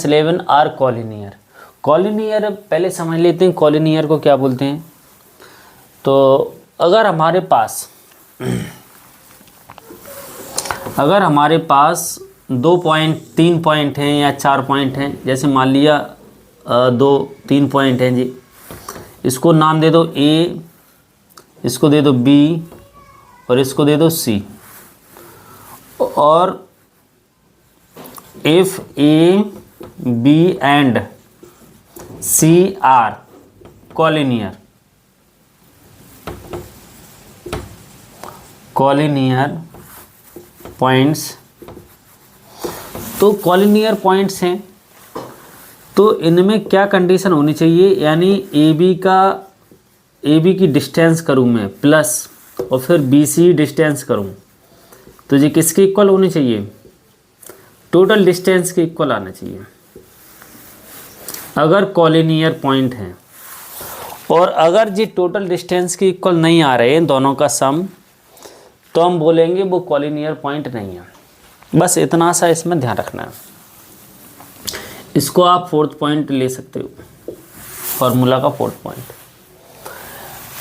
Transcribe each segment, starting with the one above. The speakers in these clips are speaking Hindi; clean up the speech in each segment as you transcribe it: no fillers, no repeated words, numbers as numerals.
11 आर कॉलिनियर। कॉलिनियर पहले समझ लेते हैं कॉलिनियर को क्या बोलते हैं। तो अगर हमारे पास 2 पॉइंट 3 पॉइंट हैं या 4 पॉइंट हैं, जैसे मान लिया 2-3 पॉइंट हैं जी, इसको नाम दे दो ए, इसको दे दो बी और इसको दे दो सी। और if A B and C are collinear points, तो कॉलिनियर पॉइंट्स हैं तो इनमें क्या कंडीशन होनी चाहिए, यानी ए बी की डिस्टेंस करूँ मैं प्लस और फिर बी सी डिस्टेंस करूँ, तो ये किसके इक्वल होनी चाहिए, टोटल डिस्टेंस के इक्वल आना चाहिए अगर कॉलिनियर पॉइंट हैं। और अगर ये टोटल डिस्टेंस के इक्वल नहीं आ रहे हैं दोनों का सम, तो हम बोलेंगे वो कॉलिनियर पॉइंट नहीं है। बस इतना सा इसमें ध्यान रखना है। इसको आप 4th पॉइंट ले सकते हो, फॉर्मूला का 4th पॉइंट।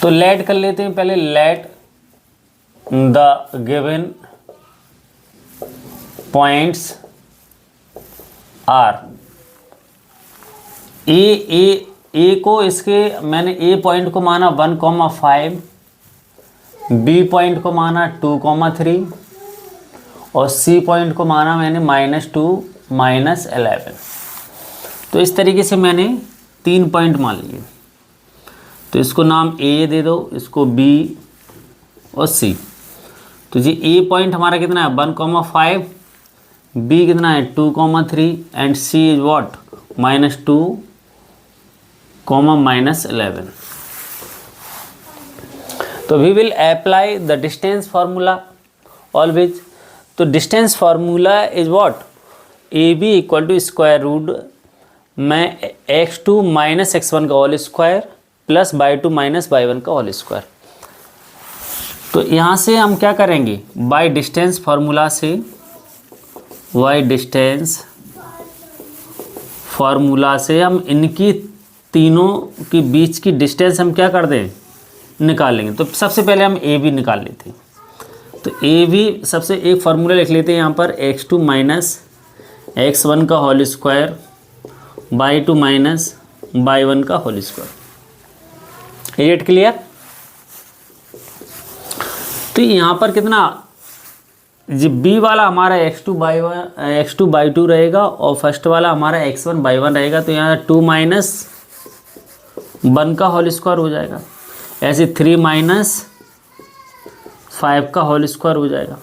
तो लेट कर लेते हैं पहले। Let the given points are A को इसके मैंने ए पॉइंट को माना 1,5, बी पॉइंट को माना 2,3 और सी पॉइंट को माना मैंने -2 -11। तो इस तरीके से मैंने 3 पॉइंट मान लिए। तो इसको नाम ए दे दो, इसको बी और सी। तो जी ए पॉइंट हमारा कितना है 1,5, बी कितना है 2,3 एंड सी इज व्हाट -2, -11। तो we will apply the distance formula always. तो distance formula is what, A B equal to square root में x2 - x1 का whole square plus y2 - y1 का होल स्क्वायर। तो यहाँ से हम क्या करेंगे, बाय डिस्टेंस फार्मूला से, बाय डिस्टेंस फार्मूला से हम इनकी तीनों के बीच की डिस्टेंस हम क्या कर दें, निकाल लेंगे। तो सबसे पहले हम ए बी निकाल लेते हैं। तो ए बी सबसे एक फार्मूला लिख लेते हैं यहाँ पर, x2 - x1 का होल स्क्वायर y2 - y1 का whole square. Is it clear? तो यहाँ पर कितना जी बी वाला हमारा x2 by2 रहेगा और फर्स्ट वाला हमारा x1 by1 रहेगा। तो यहाँ 2 - 1 का होल स्क्वायर हो जाएगा, ऐसे 3 - 5 का होल स्क्वायर हो जाएगा।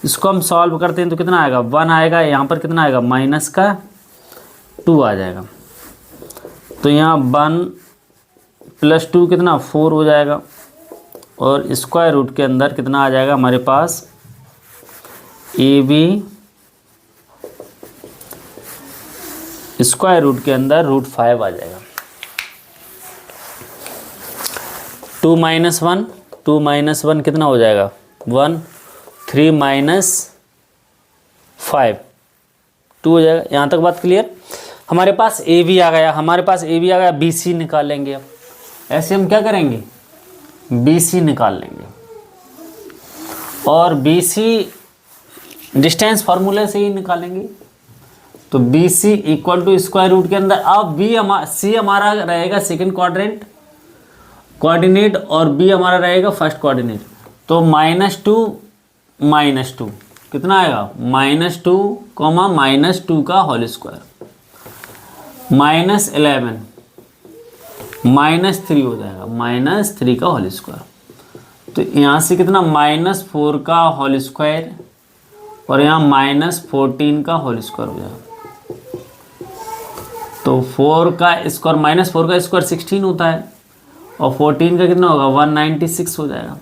इसको हम सॉल्व करते हैं तो कितना आएगा 1 आएगा, यहाँ पर कितना आएगा -2 आ जाएगा। तो यहाँ 1 + 2 कितना 4 हो जाएगा और स्क्वायर रूट के अंदर कितना आ जाएगा हमारे पास, ए बी स्क्वायर रूट के अंदर √5 आ जाएगा। 2 - 1 कितना हो जाएगा 1, 3 - 5 2 हो जाएगा। यहाँ तक बात क्लियर? हमारे पास ए बी आ गया, बी सी निकाल लेंगे। अब ऐसे हम क्या करेंगे, बी सी निकाल लेंगे और बी सी डिस्टेंस फार्मूले से ही निकालेंगे। तो B C equal to square root के अंदर, अब सी हमारा रहेगा सेकंड कोऑर्डिनेट और बी हमारा रहेगा फर्स्ट कोऑर्डिनेट। तो -2 कितना आएगा -2, -2 का होल स्क्वायर, -11 -3 हो जाएगा, -3 का होल स्क्वायर। तो यहाँ से कितना -4 का होल स्क्वायर और यहाँ -14 का होल स्क्वायर हो जाएगा। तो 4 का स्क्वायर -4 का स्क्वायर 16 होता है और 14 का कितना होगा 196 हो जाएगा।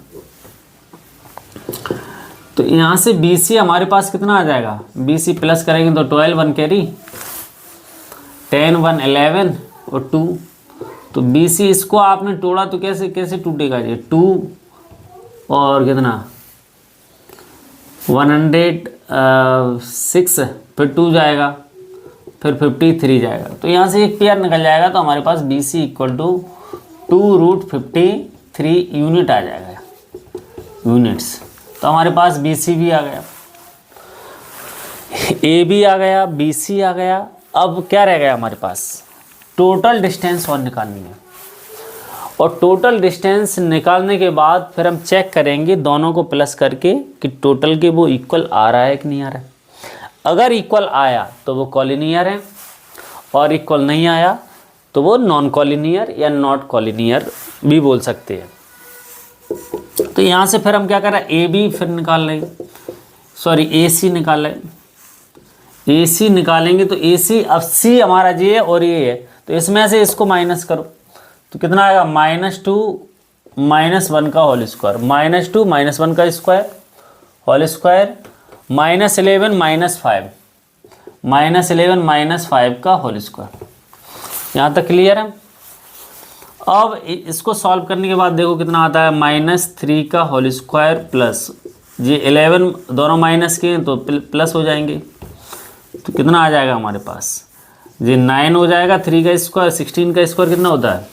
तो यहाँ से BC हमारे पास कितना आ जाएगा, BC प्लस करेंगे तो 12 1 कैरी, 10 1 11 और 2। तो BC इसको आपने तोड़ा तो कैसे टूटेगा ये 2 और कितना 106, फिर 2 जाएगा, फिर 53 जाएगा, तो यहाँ से एक पेयर निकल जाएगा, तो हमारे पास B C equal to 2√53 unit आ जाएगा, यूनिट्स। तो हमारे पास बी सी भी आ गया, ए भी आ गया, बी सी आ गया। अब क्या रह गया हमारे पास, टोटल डिस्टेंस और निकालनी है। और टोटल डिस्टेंस निकालने के बाद फिर हम चेक करेंगे दोनों को प्लस करके कि टोटल के वो इक्वल आ रहा है कि नहीं आ रहा है। अगर इक्वल आया तो वो कॉलिनियर है, और इक्वल नहीं आया तो वो नॉन कॉलिनियर या नॉट कॉलिनियर भी बोल सकते हैं। तो यहाँ से फिर हम क्या कर रहे हैं, ए बी फिर निकाल लेंगे, सॉरी ए सी निकाल लें। ए सी निकालेंगे तो ए सी, अब सी हमारा जे है और ये है, तो इसमें से इसको माइनस करो तो कितना आएगा, -2 -1 का होल स्क्वायर, -2 -1 का स्क्वायर होल स्क्वायर, -11 -5, -11 -5 का होल स्क्वायर। यहाँ तक क्लियर है। अब इसको सॉल्व करने के बाद देखो कितना आता है, -3 का होल स्क्वायर प्लस ये 11, दोनों माइनस के हैं तो प्लस हो जाएंगे, तो कितना आ जाएगा हमारे पास, ये 9 हो जाएगा। 3 का स्क्वायर, 16 का स्क्वायर कितना होता है,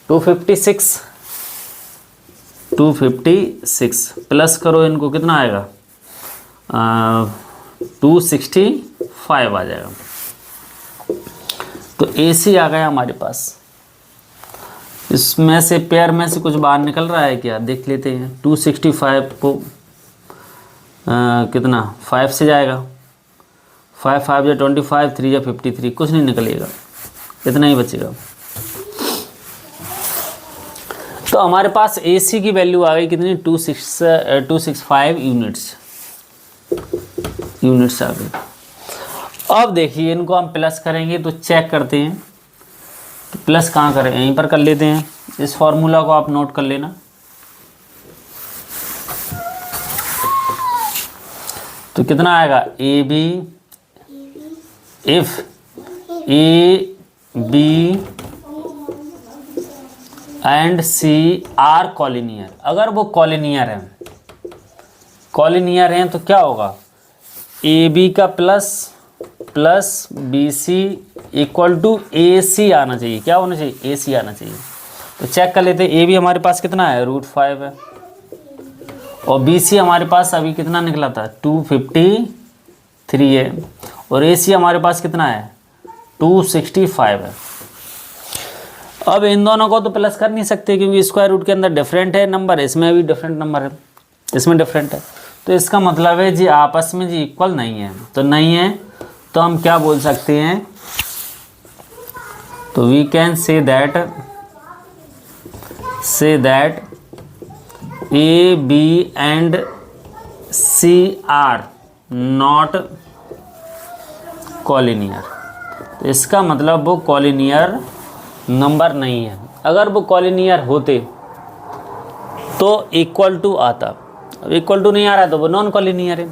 256 प्लस करो इनको, कितना आएगा 265 आ जाएगा। तो ए सी आ गया हमारे पास। इसमें से पेयर में से कुछ बाहर निकल रहा है क्या, देख लेते हैं। 265 को कितना 5 से जाएगा, 5 5 या 25, 3 या 53, कुछ नहीं निकलेगा, इतना ही बचेगा। तो हमारे पास ए सी की वैल्यू आ गई कितनी, 265 यूनिट्स आ गई। अब देखिए इनको हम प्लस करेंगे तो चेक करते हैं, तो प्लस कहाँ करें, यहीं पर कर लेते हैं। इस फॉर्मूला को आप नोट कर लेना। तो कितना आएगा, A B, if A B and C are collinear, अगर वो कॉलिनियर हैं तो क्या होगा, ए बी का plus B C equal to A C आना चाहिए। क्या होना चाहिए, ए सी आना चाहिए। तो चेक कर लेते हैं, ए बी हमारे पास कितना है, √5 है, और बी सी हमारे पास अभी कितना निकला था, 253 है, और ए सी हमारे पास कितना है, 265 है। अब इन दोनों को तो प्लस कर नहीं सकते क्योंकि स्क्वायर रूट के अंदर डिफरेंट है नंबर, इसमें भी डिफरेंट नंबर है, इसमें डिफरेंट है, तो इसका मतलब है जी आपस में जी इक्वल नहीं है। तो नहीं है तो हम क्या बोल सकते हैं, तो we can say that A B and C are not collinear. तो इसका मतलब वो कॉलिनियर नंबर नहीं है। अगर वो कॉलिनियर होते तो इक्वल टू आता, अब इक्वल टू नहीं आ रहा तो वो नॉन कॉलिनियर है।